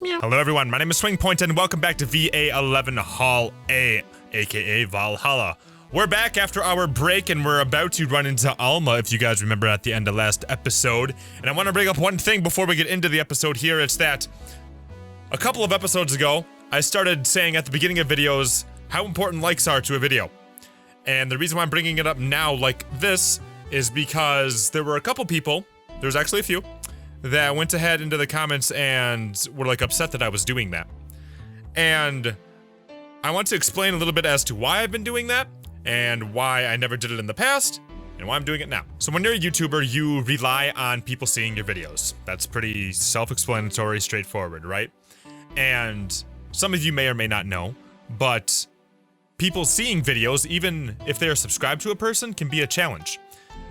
Meow. Hello everyone, my name is SwingPoynt and welcome back to VA-11 Hall A, aka Vallhalla. We're back after our break and we're about to run into Alma, if you guys remember at the end of last episode. And I want to bring up one thing before we get into the episode here. It's that a couple of episodes ago, I started saying at the beginning of videos how important likes are to a video. And the reason why I'm bringing it up now like this is because there were a couple people, there's actually a few, that went ahead into the comments and were like upset that I was doing that. And I want to explain a little bit as to why I've been doing that and why I never did it in the past and why I'm doing it now. So when you're a YouTuber, you rely on people seeing your videos. That's pretty self-explanatory, straightforward, right? And some of you may or may not know, but people seeing videos, even if they are subscribed to a person, can be a challenge.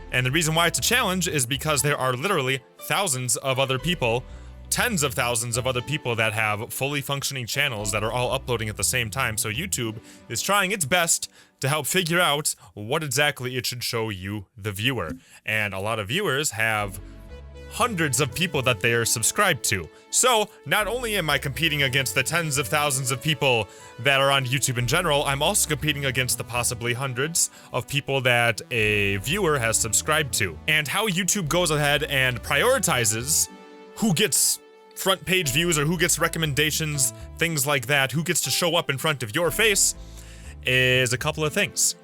And the reason why it's a challenge is because there are literally thousands of other people, tens of thousands of other people that have fully functioning channels that are all uploading at the same time. So YouTube is trying its best to help figure out what exactly it should show you, the viewer. And a lot of viewers have hundreds of people that they are subscribed to. So not only am I competing against the tens of thousands of people that are on YouTube in general, I'm also competing against the possibly hundreds of people that a viewer has subscribed to. And how YouTube goes ahead and prioritizes who gets front page views or who gets recommendations, things like that, who gets to show up in front of your face, is a couple of things.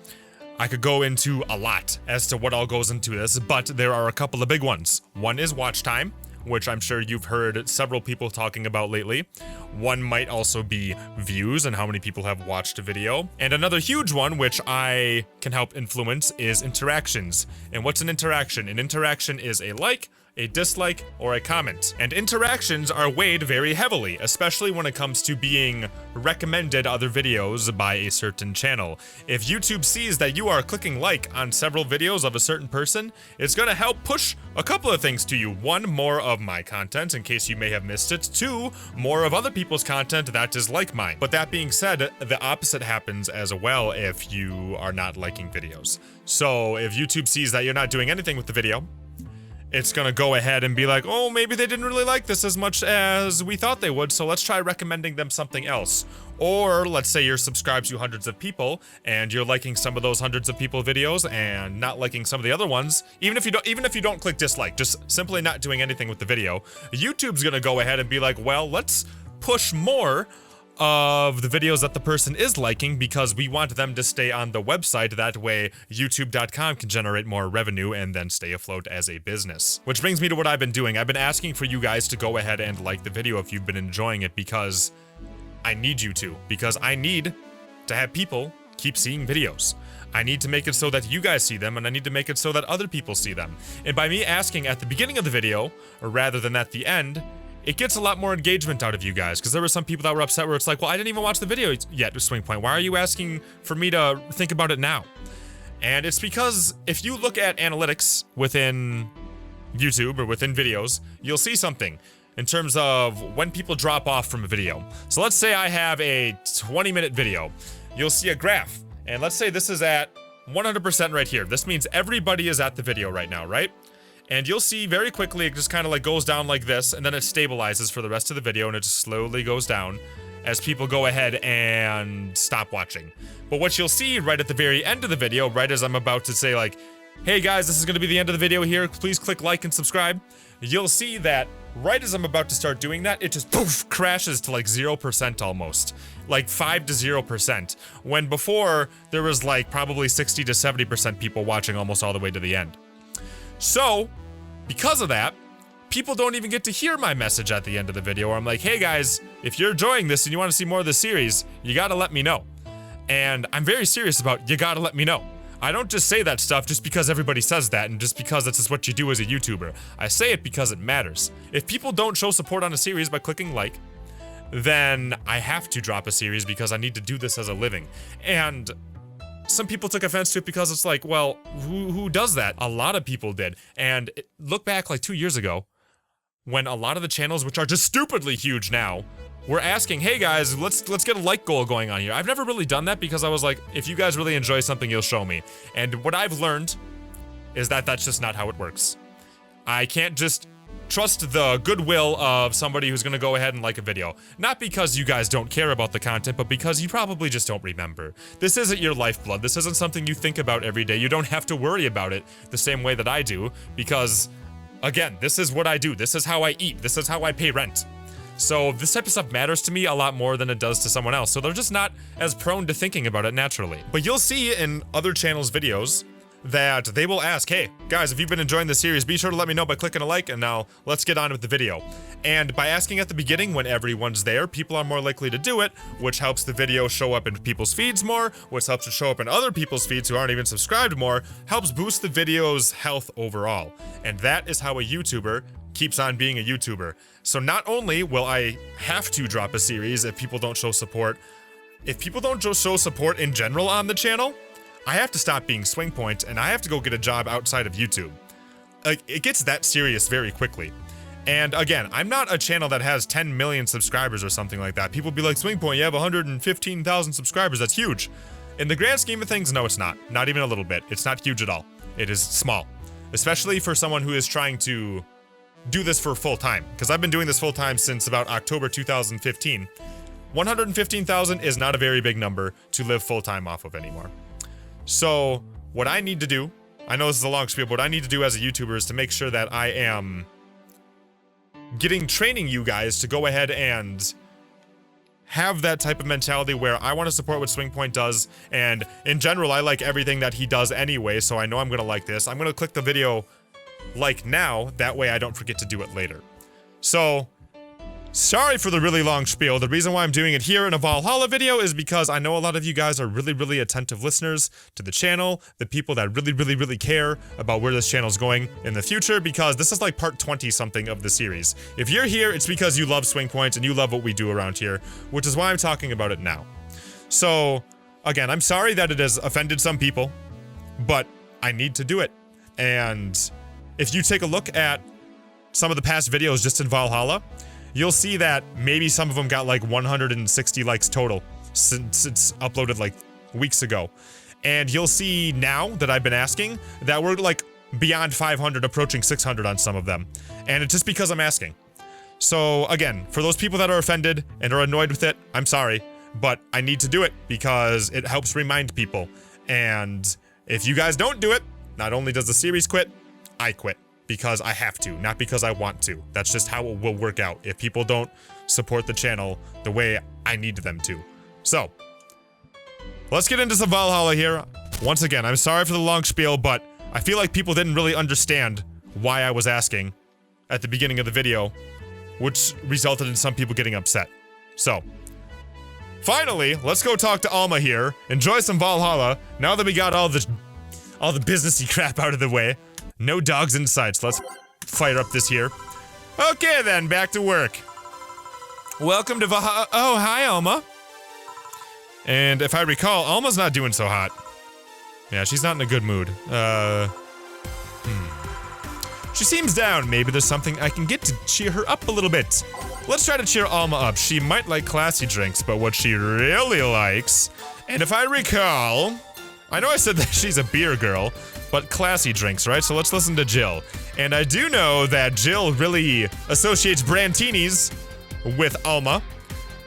I could go into a lot as to what all goes into this, but there are a couple of big ones. One is watch time, which I'm sure you've heard several people talking about lately. One might also be views and how many people have watched a video. And another huge one, which I can help influence, is interactions. And what's an interaction? An interaction is a like, a dislike, or a comment. And interactions are weighed very heavily, especially when it comes to being recommended other videos by a certain channel. If YouTube sees that you are clicking like on several videos of a certain person, it's gonna help push a couple of things to you. One, more of my content, in case you may have missed it. Two, more of other people's content that is like mine. But that being said, the opposite happens as well if you are not liking videos. So if YouTube sees that you're not doing anything with the video, it's gonna go ahead and be like, oh, maybe they didn't really like this as much as we thought they would, so let's try recommending them something else. Or let's say you're subscribed to hundreds of people and you're liking some of those hundreds of people videos and not liking some of the other ones, even if you don't click dislike, just simply not doing anything with the video, YouTube's gonna go ahead and be like, well, let's push more of the videos that the person is liking because we want them to stay on the website. That way youtube.com can generate more revenue and then stay afloat as a business. Which brings me to what I've been doing. I've been asking for you guys to go ahead and like the video if you've been enjoying it, because I need you to, because I need to have people keep seeing videos. I need to make it so that you guys see them, and I need to make it so that other people see them. And by me asking at the beginning of the video, or rather than at the end, it gets a lot more engagement out of you guys, because there were some people that were upset where it's like, well, I didn't even watch the video yet, SwingPoynt. Why are you asking for me to think about it now? And it's because if you look at analytics within YouTube or within videos, you'll see something in terms of when people drop off from a video. So let's say I have a 20-minute video. You'll see a graph, and let's say this is at 100% right here. This means everybody is at the video right now, right? And you'll see very quickly it just kind of like goes down like this, and then it stabilizes for the rest of the video, and it just slowly goes down as people go ahead and stop watching. But what you'll see right at the very end of the video, right as I'm about to say like, hey guys, this is going to be the end of the video here, please click like and subscribe, you'll see that right as I'm about to start doing that, it just poof, crashes to like 0% almost. Like 5 to 0%. When before, there was like probably 60 to 70% people watching almost all the way to the end. So, because of that, people don't even get to hear my message at the end of the video where I'm like, hey guys, if you're enjoying this and you want to see more of the series, you gotta let me know. And I'm very serious about you gotta let me know. I don't just say that stuff just because everybody says that and just because that's just what you do as a YouTuber. I say it because it matters. If people don't show support on a series by clicking like, then I have to drop a series because I need to do this as a living. And some people took offense to it because it's like, well, who does that? A lot of people did. And look back like 2 years ago when a lot of the channels, which are just stupidly huge now, were asking, hey guys, let's get a like goal going on here. I've never really done that because I was like, if you guys really enjoy something, you'll show me. And what I've learned is that that's just not how it works. I can't just trust the goodwill of somebody who's gonna go ahead and like a video. Not because you guys don't care about the content, but because you probably just don't remember. This isn't your lifeblood. This isn't something you think about every day. You don't have to worry about it the same way that I do, because, again, this is what I do. This is how I eat. This is how I pay rent. So this type of stuff matters to me a lot more than it does to someone else. So they're just not as prone to thinking about it naturally. But you'll see in other channels' videos that they will ask, hey, guys, if you've been enjoying the series, be sure to let me know by clicking a like, and now let's get on with the video. And by asking at the beginning when everyone's there, people are more likely to do it, which helps the video show up in people's feeds more, which helps it show up in other people's feeds who aren't even subscribed more, helps boost the video's health overall. And that is how a YouTuber keeps on being a YouTuber. So not only will I have to drop a series if people don't show support, if people don't show support in general on the channel, I have to stop being SwingPoynt and I have to go get a job outside of YouTube. Like, it gets that serious very quickly. And again, I'm not a channel that has 10 million subscribers or something like that. People be like, SwingPoynt, you have 115,000 subscribers, that's huge. In the grand scheme of things, no, it's not. Not even a little bit. It's not huge at all. It is small. Especially for someone who is trying to do this for full time. Because I've been doing this full time since about October 2015. 115,000 is not a very big number to live full time off of anymore. So what I need to do, I know this is a long spiel, but what I need to do as a YouTuber is to make sure that I am training you guys to go ahead and have that type of mentality where I want to support what SwingPoynt does, and in general, I like everything that he does anyway, so I know I'm going to like this. I'm going to click the video like now, that way I don't forget to do it later. So, sorry for the really long spiel. The reason why I'm doing it here in a Vallhalla video is because I know a lot of you guys are really attentive listeners to the channel, the people that really care about where this channel's going in the future, because this is like part 20 something of the series. If you're here, it's because you love SwingPoynt and you love what we do around here, which is why I'm talking about it now. So, again, I'm sorry that it has offended some people, but I need to do it. And if you take a look at some of the past videos just in Vallhalla, you'll see that maybe some of them got like 160 likes total since it's uploaded like weeks ago. And you'll see now that I've been asking that we're like beyond 500, approaching 600 on some of them. And it's just because I'm asking. So again, for those people that are offended and are annoyed with it, I'm sorry, but I need to do it because it helps remind people. And if you guys don't do it, not only does the series quit, I quit. Because I have to, not because I want to. That's just how it will work out if people don't support the channel the way I need them to. So, let's get into some Vallhalla here. Once again, I'm sorry for the long spiel, but I feel like people didn't really understand why I was asking at the beginning of the video, which resulted in some people getting upset. So, finally, let's go talk to Alma here. Enjoy some Vallhalla, now that we got all the businessy crap out of the way. No dogs in sight, so let's fire up this here. Okay then, back to work. Welcome to Vallhalla. Oh, hi, Alma. And if I recall, Alma's not doing so hot. Yeah, she's not in a good mood. She seems down. Maybe there's something I can get to cheer her up a little bit. Let's try to cheer Alma up. She might like classy drinks, but what she really likes, and if I recall, I know I said that she's a beer girl, but classy drinks, right? So let's listen to Jill. And I do know that Jill really associates brantinis with Alma,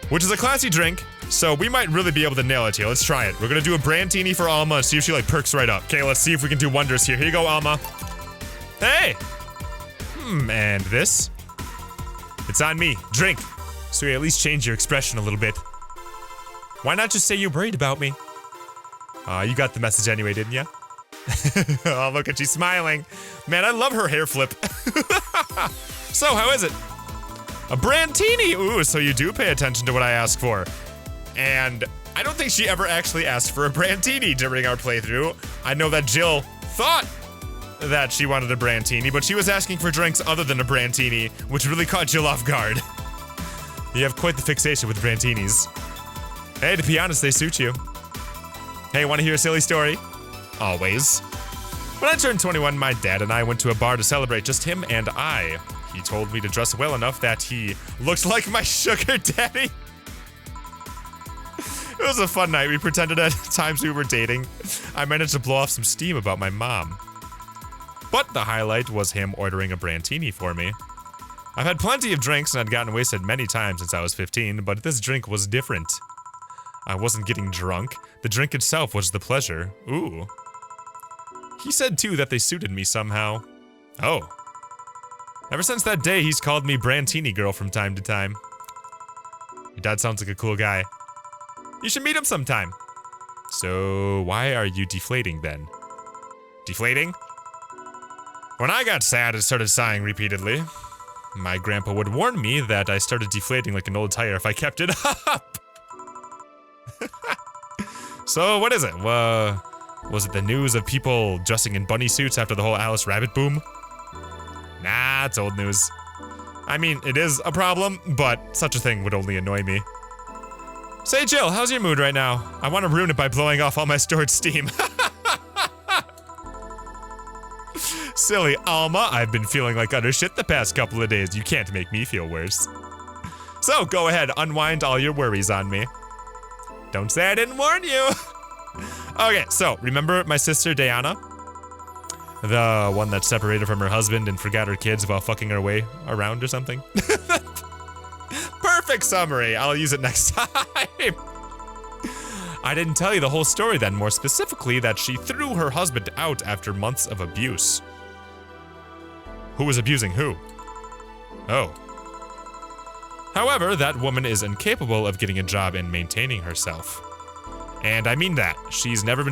which is a classy drink, so we might really be able to nail it here. Let's try it. We're gonna do a brantini for Alma and see if she like perks right up. Okay, let's see if we can do wonders here. Here you go, Alma. Hey! And this? It's on me. Drink. So you at least change your expression a little bit. Why not just say you're worried about me? You got the message anyway, didn't ya? Oh, look at you smiling. Man, I love her hair flip. So, how is it? A brantini! Ooh, so you do pay attention to what I ask for. And I don't think she ever actually asked for a brantini during our playthrough. I know that Jill thought that she wanted a brantini, but she was asking for drinks other than a brantini, which really caught Jill off guard. You have quite the fixation with brantinis. Hey, to be honest, they suit you. Hey, want to hear a silly story? Always. When I turned 21, my dad and I went to a bar to celebrate, just him and I. He told me to dress well enough that he looked like my sugar daddy. It was a fun night. We pretended at times we were dating. I managed to blow off some steam about my mom. But the highlight was him ordering a brantini for me. I've had plenty of drinks and I'd gotten wasted many times since I was 15, but this drink was different. I wasn't getting drunk. The drink itself was the pleasure. Ooh. He said too that they suited me somehow. Oh. Ever since that day, he's called me Brantini Girl from time to time. Your dad sounds like a cool guy. You should meet him sometime. So, why are you deflating then? Deflating? When I got sad and started sighing repeatedly, my grandpa would warn me that I started deflating like an old tire if I kept it up. So, what is it? Was it the news of people dressing in bunny suits after the whole Alice Rabbit boom? Nah, it's old news. I mean, it is a problem, but such a thing would only annoy me. Say, Jill, how's your mood right now? I want to ruin it by blowing off all my stored steam. Silly Alma, I've been feeling like utter shit the past couple of days. You can't make me feel worse. So, go ahead, unwind all your worries on me. Don't say I didn't warn you. Okay, so, remember my sister Diana? The one that separated from her husband and forgot her kids while fucking her way around or something? Perfect summary. I'll use it next time. I didn't tell you the whole story then, more specifically that she threw her husband out after months of abuse. Who was abusing who? Oh. However, that woman is incapable of getting a job and maintaining herself. And I mean that. She's never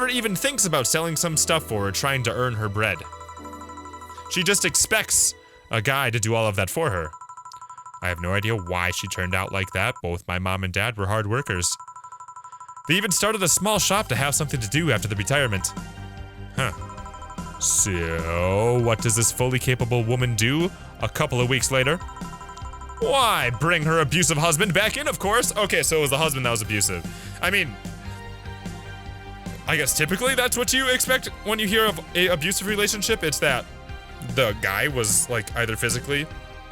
even thinks about selling some stuff for or trying to earn her bread. She just expects a guy to do all of that for her. I have no idea why she turned out like that. Both my mom and dad were hard workers. They even started a small shop to have something to do after the retirement. Huh. So, what does this fully capable woman do a couple of weeks later? Why, bring her abusive husband back in, of course. Okay, so it was the husband that was abusive. I mean, I guess typically that's what you expect when you hear of an abusive relationship. It's that the guy was like either physically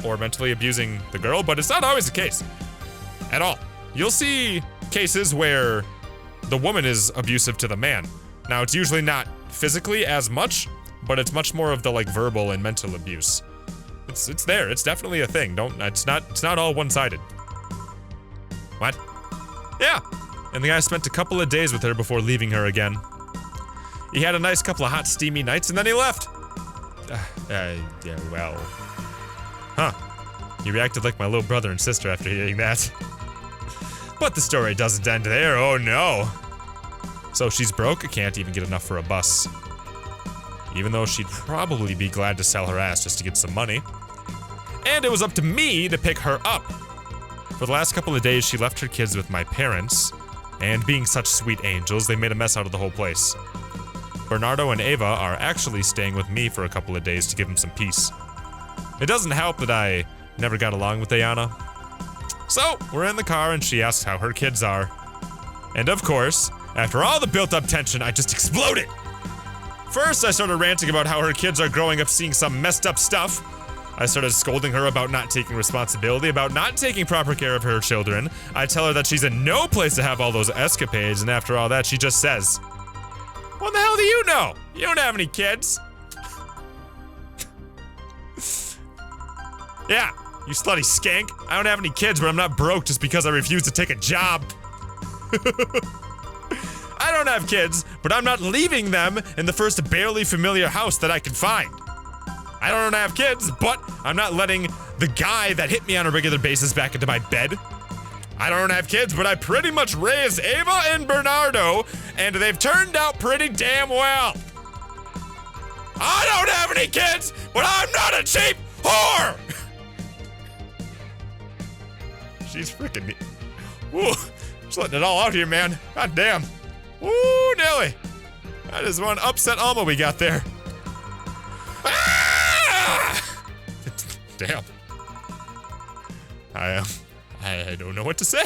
or mentally abusing the girl, but it's not always the case at all. You'll see cases where the woman is abusive to the man. Now, it's usually not physically as much, but it's much more of the like verbal and mental abuse. It's there. It's definitely a thing. It's not all one-sided. What? Yeah. And the guy spent a couple of days with her before leaving her again. He had a nice couple of hot, steamy nights, and then he left. Yeah, well. Huh. He reacted like my little brother and sister after hearing that. But the story doesn't end there. Oh no. So she's broke, can't even get enough for a bus. Even though she'd probably be glad to sell her ass just to get some money. And it was up to me to pick her up. For the last couple of days, she left her kids with my parents, and being such sweet angels, they made a mess out of the whole place. Bernardo and Ava are actually staying with me for a couple of days to give them some peace. It doesn't help that I never got along with Diana. So, we're in the car and she asks how her kids are. And of course, after all the built-up tension, I just exploded! First, I started ranting about how her kids are growing up seeing some messed up stuff. I started scolding her about not taking responsibility, about not taking proper care of her children. I tell her that she's in no place to have all those escapades, and after all that, she just says, "What the hell do you know? You don't have any kids." Yeah, you slutty skank. I don't have any kids, but I'm not broke just because I refuse to take a job. I don't have kids, but I'm not leaving them in the first barely familiar house that I can find. I don't have kids, but I'm not letting the guy that hit me on a regular basis back into my bed. I don't have kids, but I pretty much raised Ava and Bernardo, and they've turned out pretty damn well. I don't have any kids, but I'm not a cheap whore! She's freaking me. Ooh, just letting it all out here, man. God damn. Ooh, Nelly. That is one upset Alma we got there. Ah! Damn. I don't know what to say.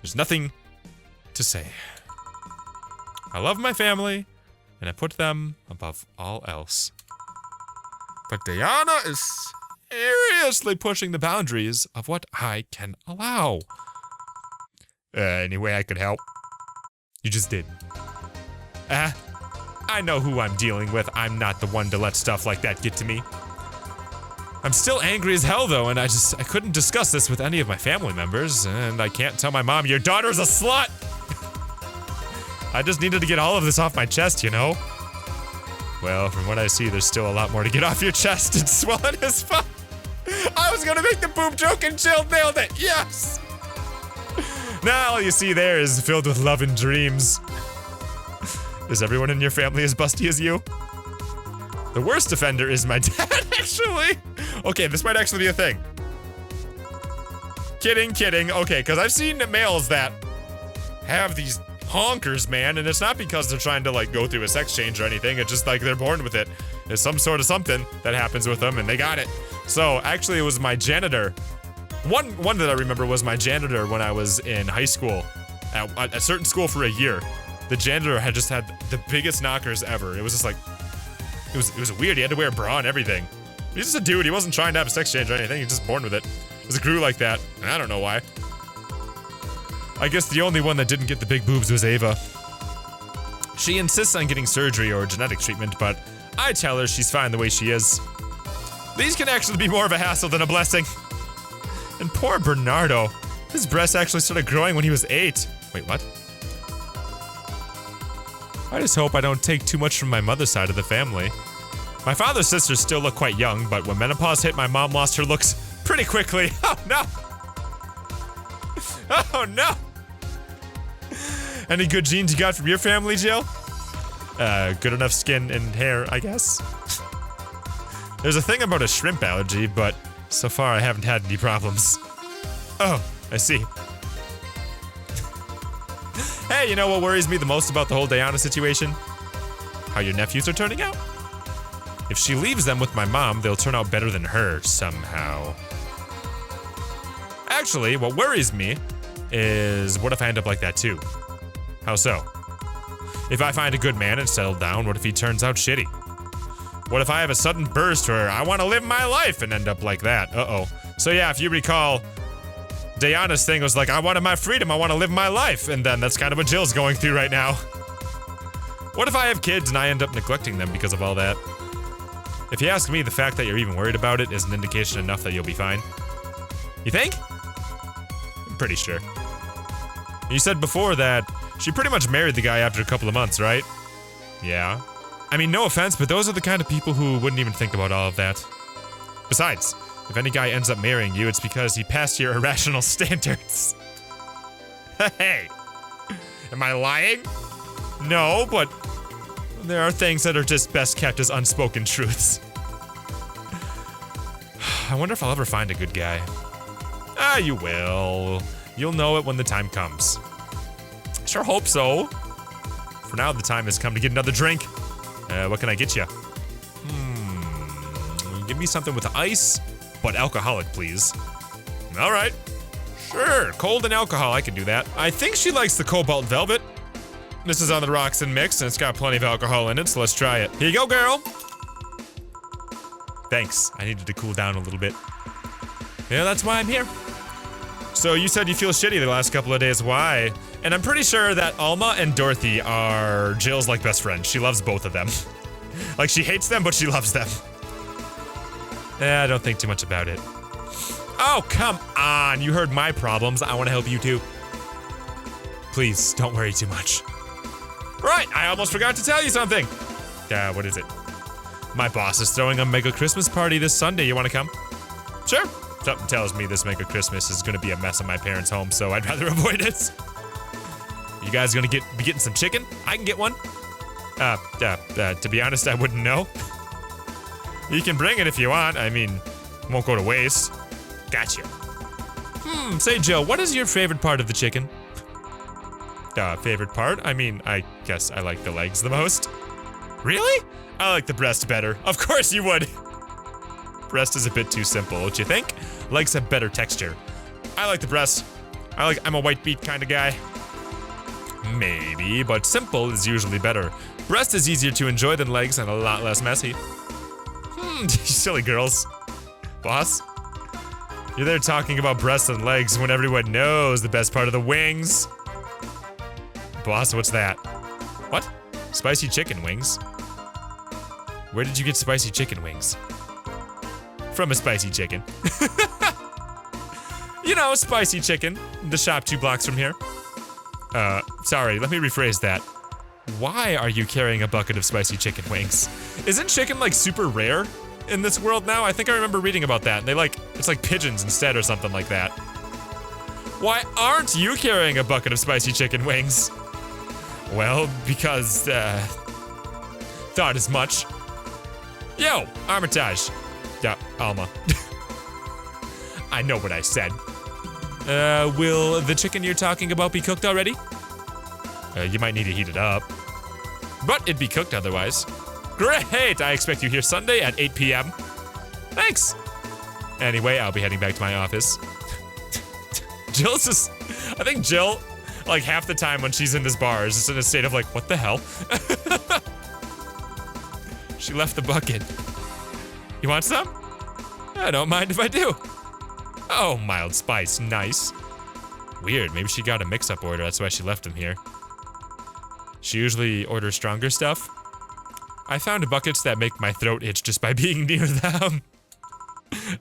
There's nothing to say. I love my family, and I put them above all else. But Diana is seriously pushing the boundaries of what I can allow. Any way I could help? You just did. I know who I'm dealing with. I'm not the one to let stuff like that get to me. I'm still angry as hell though, and I couldn't discuss this with any of my family members, and I can't tell my mom, your daughter's a slut! I just needed to get all of this off my chest, you know? Well, from what I see, there's still a lot more to get off your chest. It's swollen as fuck. I was gonna make the boob joke and Jill nailed it, yes! Now all you see there is filled with love and dreams. Is everyone in your family as busty as you? The worst offender is my dad, actually. Okay, this might actually be a thing. Kidding. Okay, because I've seen males that have these honkers, man, and it's not because they're trying to, like, go through a sex change or anything. It's just like they're born with it. There's some sort of something that happens with them, and they got it. So, actually, it was my janitor. One that I remember was my janitor when I was in high school. At a certain school for a year. The janitor had just had the biggest knockers ever. It was just like... It was weird. He had to wear a bra and everything. He's just a dude. He wasn't trying to have a sex change or anything. He was just born with it. It just grew like that. And I don't know why. I guess the only one that didn't get the big boobs was Ava. She insists on getting surgery or genetic treatment, but I tell her she's fine the way she is. These can actually be more of a hassle than a blessing. And poor Bernardo. His breasts actually started growing when he was 8. Wait, what? I just hope I don't take too much from my mother's side of the family. My father's sisters still look quite young, but when menopause hit, my mom lost her looks pretty quickly. Oh no! Oh no! Any good genes you got from your family, Jill? Good enough skin and hair, I guess. There's a thing about a shrimp allergy, but so far I haven't had any problems. Oh, I see. Hey, you know what worries me the most about the whole Diana situation? How your nephews are turning out. If she leaves them with my mom, they'll turn out better than her somehow. Actually, what worries me is what if I end up like that too? How so? If I find a good man and settle down, what if he turns out shitty? What if I have a sudden burst where I want to live my life and end up like that? Uh-oh. So yeah, if you recall, Diana's thing was like, I wanted my freedom, I want to live my life, and then that's kind of what Jill's going through right now. What if I have kids and I end up neglecting them because of all that? If you ask me, the fact that you're even worried about it is an indication enough that you'll be fine. You think? I'm pretty sure. You said before that she pretty much married the guy after a couple of months, right? Yeah. I mean, no offense, but those are the kind of people who wouldn't even think about all of that. Besides, if any guy ends up marrying you, it's because he passed your irrational standards. Hey! Am I lying? No, but there are things that are just best kept as unspoken truths. I wonder if I'll ever find a good guy. Ah, you will. You'll know it when the time comes. Sure hope so. For now, the time has come to get another drink. What can I get you? Give me something with ice, but alcoholic, please. All right. Sure, cold and alcohol, I can do that. I think she likes the Cobalt Velvet. This is on the rocks and mix, and it's got plenty of alcohol in it, so let's try it. Here you go, girl. Thanks, I needed to cool down a little bit. Yeah, that's why I'm here. So you said you feel shitty the last couple of days, why? And I'm pretty sure that Alma and Dorothy are Jill's, like, best friends. She loves both of them. Like, she hates them, but she loves them. I don't think too much about it. Oh, come on. You heard my problems. I want to help you too. Please, don't worry too much. Right, I almost forgot to tell you something. What is it? My boss is throwing a mega Christmas party this Sunday. You want to come? Sure. Something tells me this mega Christmas is going to be a mess in my parents' home, so I'd rather avoid it. You guys gonna be getting some chicken? I can get one. To be honest, I wouldn't know. You can bring it if you want. I mean, it won't go to waste. Gotcha. Say, Joe, what is your favorite part of the chicken? Favorite part? I mean, I guess I like the legs the most. Really? I like the breast better. Of course you would. Breast is a bit too simple, don't you think? Legs have better texture. I like the breast. I'm a white meat kind of guy. Maybe, but simple is usually better. Breast is easier to enjoy than legs and a lot less messy. You silly girls. Boss? You're there talking about breasts and legs when everyone knows the best part of the wings. Boss, what's that? What? Spicy chicken wings? Where did you get spicy chicken wings? from a spicy chicken. You know, spicy chicken, the shop 2 blocks from here. Sorry, let me rephrase that. Why are you carrying a bucket of spicy chicken wings? Isn't chicken like super rare in this world now? I think I remember reading about that. And they it's like pigeons instead or something like that. Why aren't you carrying a bucket of spicy chicken wings? Well, because, thought as much. Yo, Armitage. Yeah, Alma. I know what I said. Will the chicken you're talking about be cooked already? You might need to heat it up. But it'd be cooked otherwise. Great! I expect you here Sunday at 8 p.m. Thanks! Anyway, I'll be heading back to my office. Jill's just... I think Jill, like half the time when she's in this bar, is just in a state of like, what the hell? She left the bucket. You want some? I don't mind if I do. Oh, mild spice, nice. Weird, maybe she got a mix-up order, that's why she left them here. She usually orders stronger stuff. I found buckets that make my throat itch just by being near them.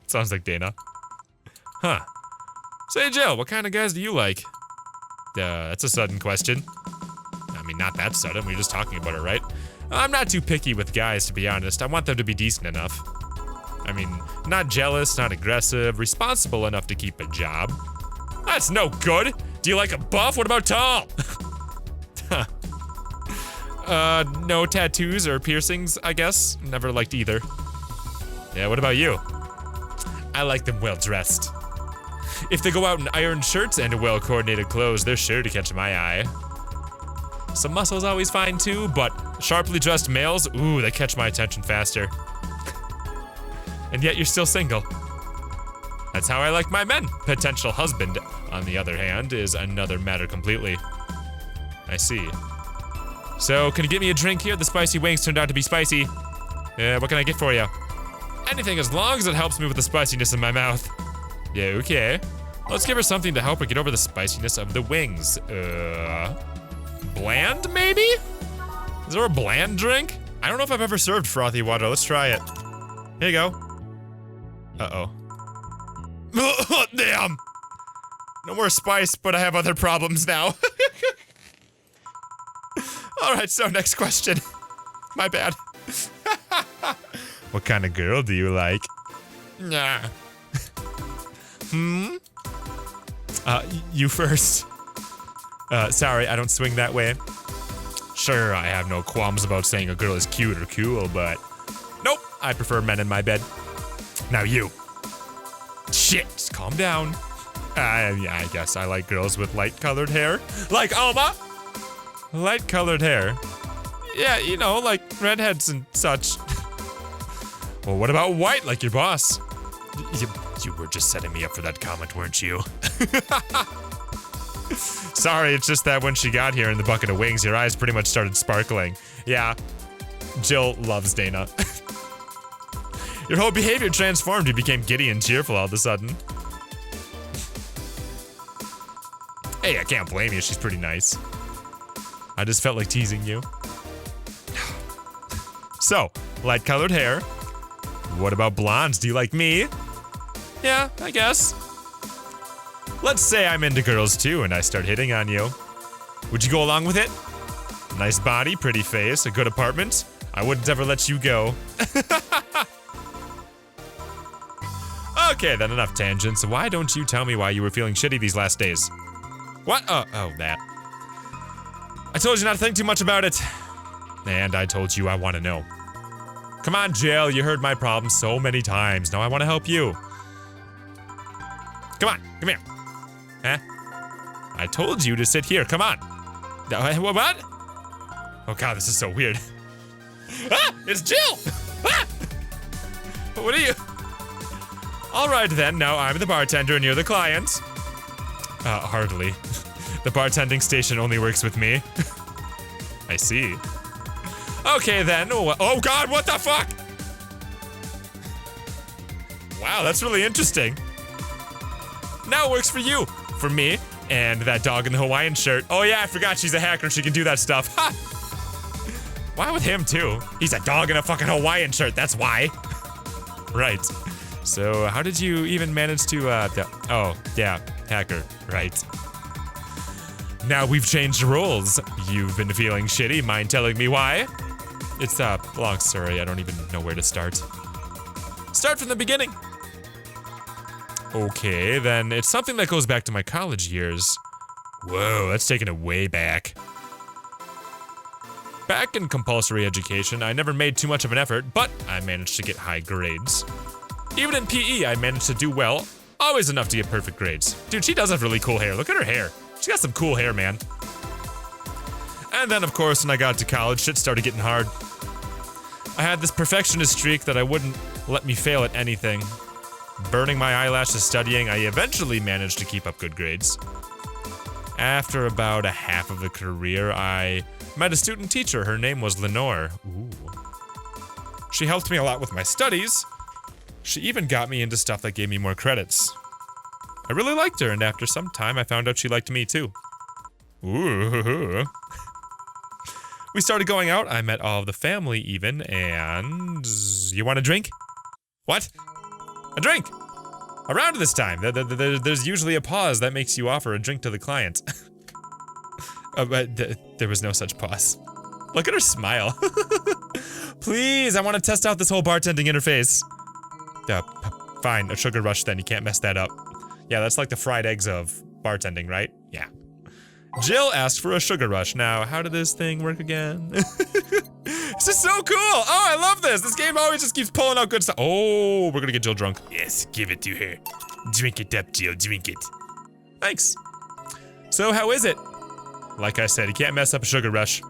Sounds like Dana. Huh. Say, Jill, what kind of guys do you like? That's a sudden question. I mean, not that sudden, we were just talking about it, right? I'm not too picky with guys, to be honest. I want them to be decent enough. I mean, not jealous, not aggressive, responsible enough to keep a job. That's no good. Do you like a buff? What about tall? No tattoos or piercings, I guess. Never liked either. Yeah, what about you? I like them well dressed. If they go out in ironed shirts and well-coordinated clothes, they're sure to catch my eye. Some muscles always fine too, but sharply dressed males, ooh, they catch my attention faster. And yet you're still single. That's how I like my men. Potential husband, on the other hand, is another matter completely. I see. So, can you get me a drink here? The spicy wings turned out to be spicy. What can I get for you? Anything as long as it helps me with the spiciness in my mouth. Yeah, okay. Let's give her something to help her get over the spiciness of the wings. Bland, maybe? Is there a bland drink? I don't know if I've ever served frothy water. Let's try it. Here you go. Uh-oh. Damn! No more spice, but I have other problems now. Alright, so next question. My bad. What kind of girl do you like? Nah. You first. Sorry, I don't swing that way. Sure, I have no qualms about saying a girl is cute or cool, but... Nope, I prefer men in my bed. Now you. Shit, just calm down. Yeah, I guess I like girls with light-colored hair. Like Alma! Light-colored hair? Yeah, you know, like redheads and such. Well, what about white, like your boss? You were just setting me up for that comment, weren't you? Sorry, it's just that when she got here in the bucket of wings, your eyes pretty much started sparkling. Yeah, Jill loves Dana. Your whole behavior transformed. You became giddy and cheerful all of a sudden. Hey, I can't blame you. She's pretty nice. I just felt like teasing you. So, light-colored hair. What about blondes? Do you like me? Yeah, I guess. Let's say I'm into girls too and I start hitting on you. Would you go along with it? Nice body, pretty face, a good apartment. I wouldn't ever let you go. Okay, then enough tangents. Why don't you tell me why you were feeling shitty these last days? What? Oh, that. I told you not to think too much about it. And I told you I want to know. Come on, Jill, you heard my problems so many times. Now I want to help you. Come on, come here. Huh? I told you to sit here, come on. What? Oh god, this is so weird. Ah, it's Jill! Ah! What are you? Alright then, now I'm the bartender and you're the client. Hardly. The bartending station only works with me. I see. Okay then, oh god, what the fuck? Wow, that's really interesting. Now it works for you, for me, and that dog in the Hawaiian shirt. Oh yeah, I forgot she's a hacker, she can do that stuff. Ha! Why with him too? He's a dog in a fucking Hawaiian shirt, that's why. Right. So how did you even manage to, oh, yeah, hacker, right. Now we've changed roles. You've been feeling shitty, mind telling me why? It's a long story, I don't even know where to start. Start from the beginning. Okay, then it's something that goes back to my college years. Whoa, that's taking it way back. Back in compulsory education, I never made too much of an effort, but I managed to get high grades. Even in PE, I managed to do well, always enough to get perfect grades. Dude, she does have really cool hair. Look at her hair. She's got some cool hair, man. And then, of course, when I got to college, shit started getting hard. I had this perfectionist streak that I wouldn't let me fail at anything. Burning my eyelashes studying, I eventually managed to keep up good grades. After about a half of the career, I met a student teacher. Her name was Lenore. Ooh. She helped me a lot with my studies. She even got me into stuff that gave me more credits. I really liked her, and after some time, I found out she liked me too. Ooh. We started going out, I met all of the family even, and... You want a drink? What? A drink! Around this time, there's usually a pause that makes you offer a drink to the client. But there was no such pause. Look at her smile. Please, I want to test out this whole bartending interface. Fine, a sugar rush then, you can't mess that up. Yeah, that's like the fried eggs of bartending, right? Yeah. Jill asked for a sugar rush. Now, how did this thing work again? This is so cool! Oh, I love this! This game always just keeps pulling out good stuff. Oh, we're gonna get Jill drunk. Yes, give it to her. Drink it up, Jill, drink it. Thanks. So, how is it? Like I said, you can't mess up a sugar rush.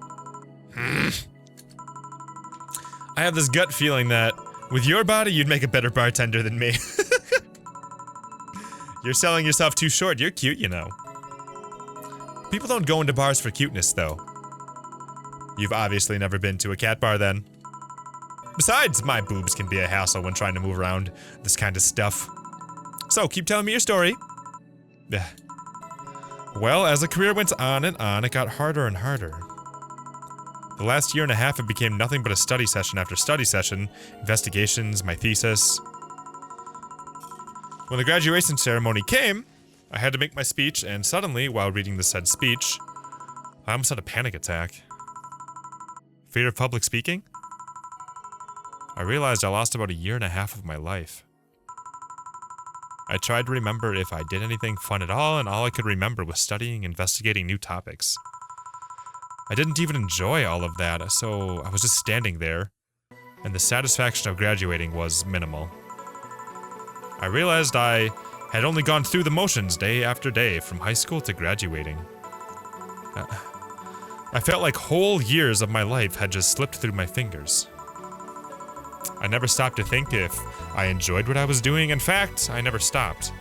I have this gut feeling that with your body, you'd make a better bartender than me. You're selling yourself too short. You're cute, you know. People don't go into bars for cuteness, though. You've obviously never been to a cat bar, then. Besides, my boobs can be a hassle when trying to move around this kind of stuff. So, keep telling me your story. Well, as the career went on and on, it got harder and harder. The last year and a half, it became nothing but a study session after study session, investigations, my thesis. When the graduation ceremony came, I had to make my speech, and suddenly, while reading the said speech, I almost had a panic attack. Fear of public speaking? I realized I lost about a year and a half of my life. I tried to remember if I did anything fun at all, and all I could remember was studying, investigating new topics. I didn't even enjoy all of that, so I was just standing there, and the satisfaction of graduating was minimal. I realized I had only gone through the motions day after day, from high school to graduating. I felt like whole years of my life had just slipped through my fingers. I never stopped to think if I enjoyed what I was doing. In fact, I never stopped.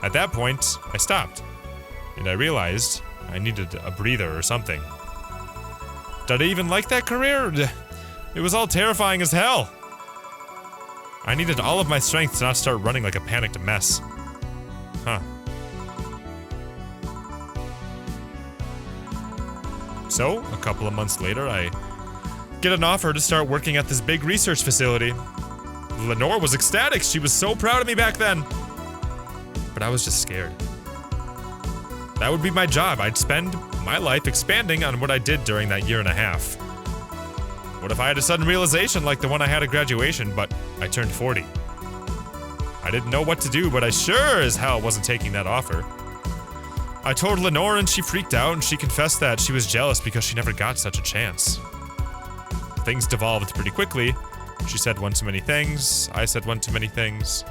At that point, I stopped, and I realized I needed a breather or something. Did I even like that career? It was all terrifying as hell. I needed all of my strength to not start running like a panicked mess. Huh. So, a couple of months later, I get an offer to start working at this big research facility. Lenore was ecstatic. She was so proud of me back then. But I was just scared. That would be my job. I'd spend my life expanding on what I did during that year and a half. What if I had a sudden realization like the one I had at graduation, but I turned 40? I didn't know what to do, but I sure as hell wasn't taking that offer. I told Lenore and she freaked out, and she confessed that she was jealous because she never got such a chance. Things devolved pretty quickly. She said one too many things, I said one too many things.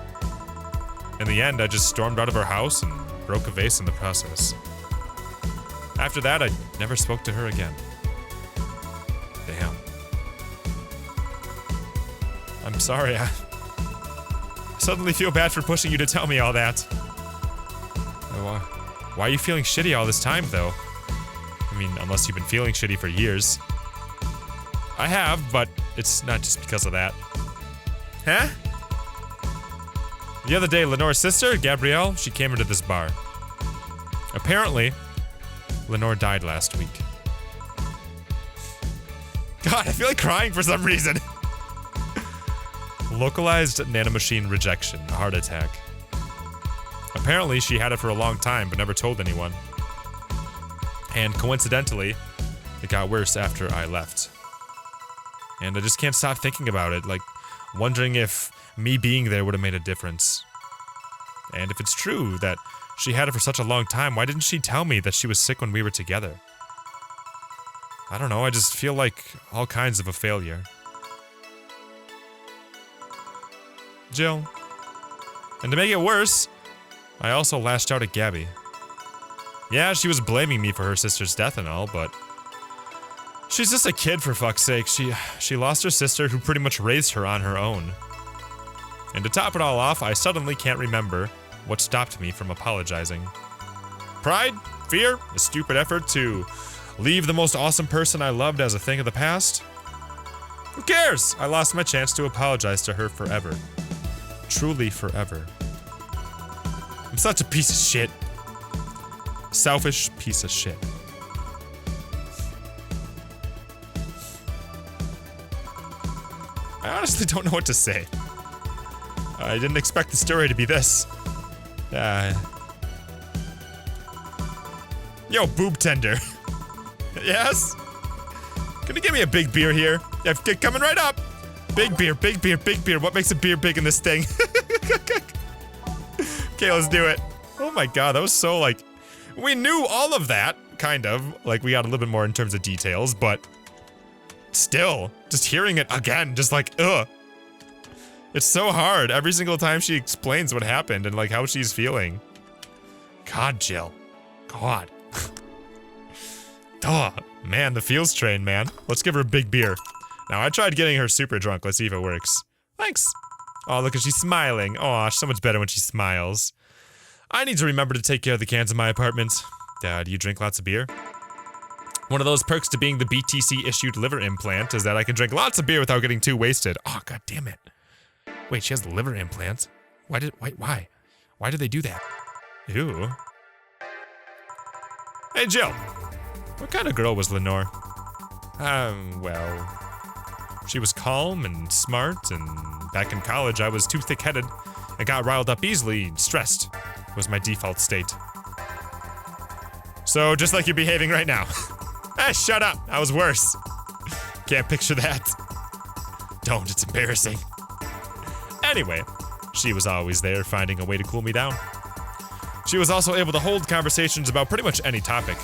In the end, I just stormed out of her house and broke a vase in the process. After that, I never spoke to her again. Damn. I'm sorry, I suddenly feel bad for pushing you to tell me all that. Why are you feeling shitty all this time, though? I mean, unless you've been feeling shitty for years. I have, but it's not just because of that. Huh? The other day, Lenore's sister, Gabrielle, she came into this bar. Apparently, Lenore died last week. God, I feel like crying for some reason. Localized nanomachine rejection, a heart attack. Apparently, she had it for a long time, but never told anyone. And coincidentally, it got worse after I left. And I just can't stop thinking about it, like, wondering if me being there would have made a difference. And if it's true that she had it for such a long time, why didn't she tell me that she was sick when we were together? I don't know, I just feel like all kinds of a failure. Jill. And to make it worse, I also lashed out at Gabby. Yeah, she was blaming me for her sister's death and all, but she's just a kid, for fuck's sake. She lost her sister, who pretty much raised her on her own. And to top it all off, I suddenly can't remember what stopped me from apologizing. Pride? Fear? A stupid effort to leave the most awesome person I loved as a thing of the past? Who cares? I lost my chance to apologize to her forever. Truly forever. I'm such a piece of shit. Selfish piece of shit. I honestly don't know what to say. I didn't expect the story to be this. Yo, boob tender. Yes? Can you give me a big beer here? Yeah, coming right up. Big beer, big beer, big beer. What makes a beer big in this thing? Okay, let's do it. Oh my god, that was so like... We knew all of that, kind of. Like, we got a little bit more in terms of details, but... Still, just hearing it again, just like, ugh. It's so hard every single time she explains what happened and like how she's feeling. God, Jill. God. Duh. Man, the feels train, man. Let's give her a big beer. Now, I tried getting her super drunk. Let's see if it works. Thanks. Oh, look, she's smiling. Oh, so much better when she smiles. I need to remember to take care of the cans in my apartment. Do you drink lots of beer? One of those perks to being the BTC-issued liver implant is that I can drink lots of beer without getting too wasted. Oh, god damn it. Wait, she has the liver implant? Why? Why did they do that? Ew. Hey, Jill. What kind of girl was Lenore? Well... She was calm and smart, and back in college I was too thick-headed and got riled up easily. Stressed was my default state. So, just like you're behaving right now. Shut up! I was worse. Can't picture that. Don't, it's embarrassing. Anyway, she was always there, finding a way to cool me down. She was also able to hold conversations about pretty much any topic.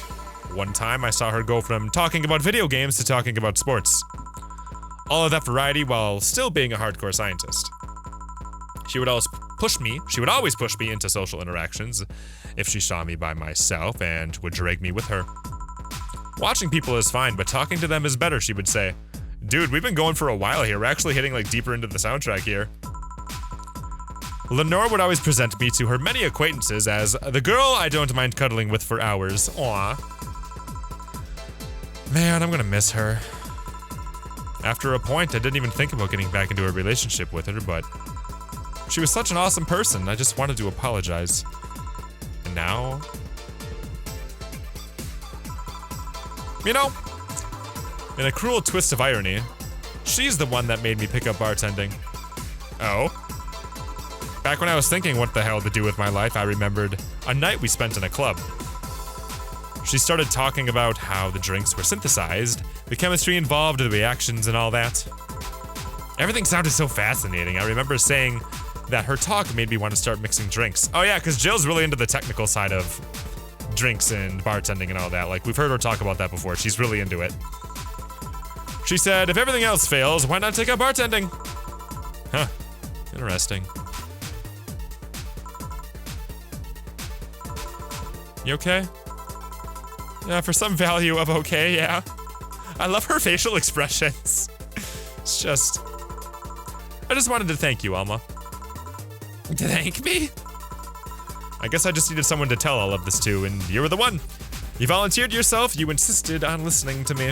One time, I saw her go from talking about video games to talking about sports. All of that variety while still being a hardcore scientist. She would always push me into social interactions if she saw me by myself and would drag me with her. Watching people is fine, but talking to them is better, she would say. Dude, we've been going for a while here. We're actually hitting like deeper into the soundtrack here. Lenore would always present me to her many acquaintances as the girl I don't mind cuddling with for hours. Aww. Man, I'm gonna miss her. After a point, I didn't even think about getting back into a relationship with her, but she was such an awesome person, I just wanted to apologize. And now... You know, in a cruel twist of irony, she's the one that made me pick up bartending. Oh? Back when I was thinking what the hell to do with my life, I remembered a night we spent in a club. She started talking about how the drinks were synthesized, the chemistry involved, the reactions and all that. Everything sounded so fascinating. I remember saying that her talk made me want to start mixing drinks. Oh yeah, because Jill's really into the technical side of drinks and bartending and all that. Like, we've heard her talk about that before. She's really into it. She said, if everything else fails, why not take up bartending? Huh. Interesting. You okay? Yeah, for some value of okay, yeah. I love her facial expressions. It's just... I just wanted to thank you, Alma. To thank me? I guess I just needed someone to tell all of this to, and you were the one. You volunteered yourself, you insisted on listening to me.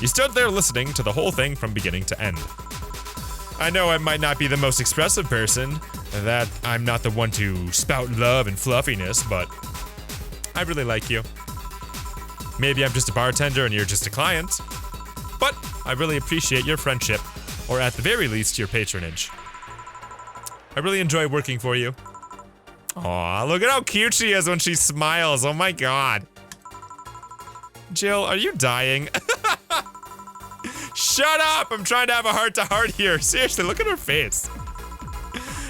You stood there listening to the whole thing from beginning to end. I know I might not be the most expressive person, that I'm not the one to spout love and fluffiness, but I really like you. Maybe I'm just a bartender and you're just a client, but I really appreciate your friendship or at the very least, your patronage. I really enjoy working for you. Aw, look at how cute she is when she smiles. Oh my god. Jill, are you dying? Shut up! I'm trying to have a heart-to-heart here. Seriously, look at her face.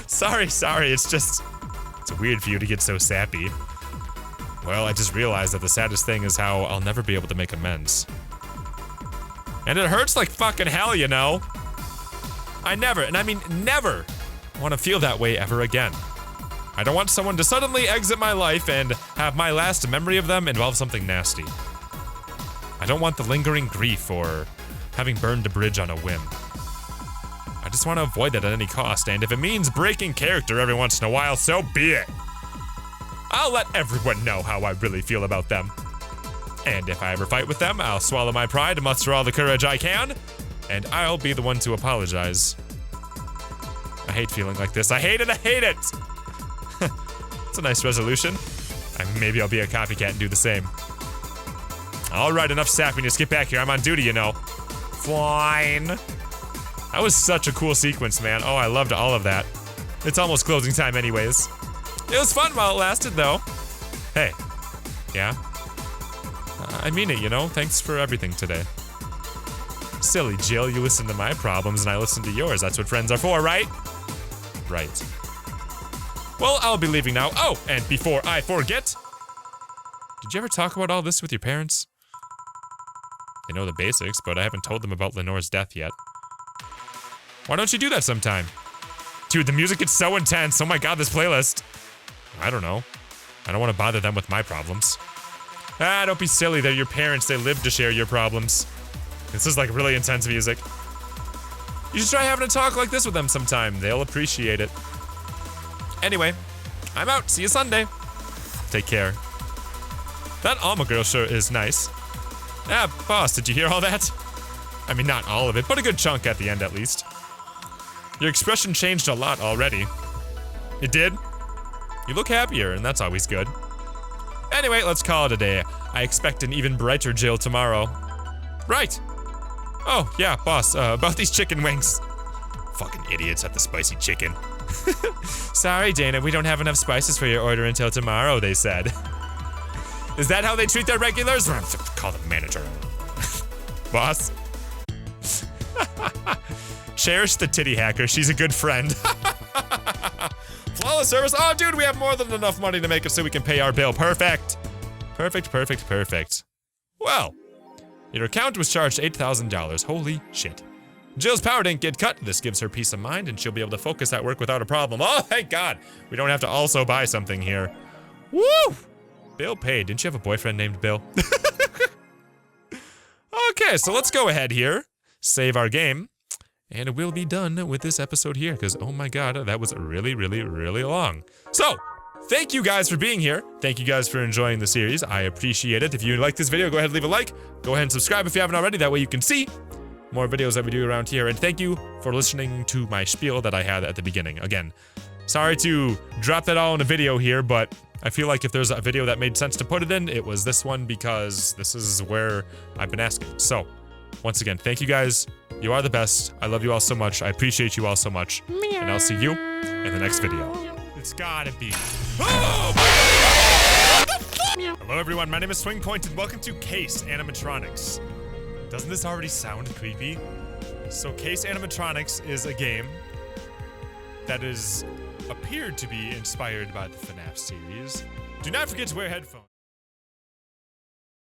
Sorry. It's weird for you to get so sappy. Well, I just realized that the saddest thing is how I'll never be able to make amends. And it hurts like fucking hell, you know? I never, and I mean never, want to feel that way ever again. I don't want someone to suddenly exit my life and have my last memory of them involve something nasty. I don't want the lingering grief or having burned a bridge on a whim. I just want to avoid that at any cost, and if it means breaking character every once in a while, so be it. I'll let everyone know how I really feel about them. And if I ever fight with them, I'll swallow my pride and muster all the courage I can, and I'll be the one to apologize. I hate feeling like this. I hate it! It's a nice resolution. Maybe I'll be a copycat and do the same. Alright, enough sappiness. Get back here. I'm on duty, you know. Fine. That was such a cool sequence, man. Oh, I loved all of that. It's almost closing time anyways. It was fun while it lasted, though. Hey. Yeah? I mean it, you know? Thanks for everything today. Silly Jill, you listen to my problems and I listen to yours. That's what friends are for, right? Right. Well, I'll be leaving now. Oh, and before I forget, did you ever talk about all this with your parents? They know the basics, but I haven't told them about Lenore's death yet. Why don't you do that sometime? Dude, the music is so intense. Oh my god, this playlist. I don't know. I don't want to bother them with my problems. Ah, don't be silly. They're your parents. They live to share your problems. This is like really intense music. You should try having a talk like this with them sometime. They'll appreciate it. Anyway, I'm out. See you Sunday. Take care. That Alma girl sure is nice. Ah, boss, did you hear all that? I mean, not all of it, but a good chunk at the end at least. Your expression changed a lot already. It did? You look happier, and that's always good. Anyway, let's call it a day. I expect an even brighter Jill tomorrow. Right. Oh, yeah, boss, about these chicken wings. Fucking idiots at the spicy chicken. Sorry, Dana, we don't have enough spices for your order until tomorrow, they said. Is that how they treat their regulars? Call the manager. Boss? Cherish the titty hacker, she's a good friend. Flawless service. Oh, dude, we have more than enough money to make it so we can pay our bill. Perfect. Perfect. Well, your account was charged $8,000. Holy shit. Jill's power didn't get cut. This gives her peace of mind, and she'll be able to focus at work without a problem. Oh, thank God. We don't have to also buy something here. Woo! Bill paid. Didn't you have a boyfriend named Bill? Okay, so let's go ahead here. Save our game. And we'll be done with this episode here, because oh my god, that was really long. So, thank you guys for being here. Thank you guys for enjoying the series. I appreciate it. If you like this video, go ahead and leave a like. Go ahead and subscribe if you haven't already. That way you can see more videos that we do around here. And thank you for listening to my spiel that I had at the beginning. Again, sorry to drop that all in a video here, but I feel like if there's a video that made sense to put it in, it was this one, because this is where I've been asking. So, once again, thank you guys. You are the best. I love you all so much. I appreciate you all so much. And I'll see you in the next video. It's gotta be. Oh my God! Hello everyone, my name is SwingPoynt and welcome to Case Animatronics. Doesn't this already sound creepy? So Case Animatronics is a game that is appeared to be inspired by the FNAF series. Do not forget to wear headphones.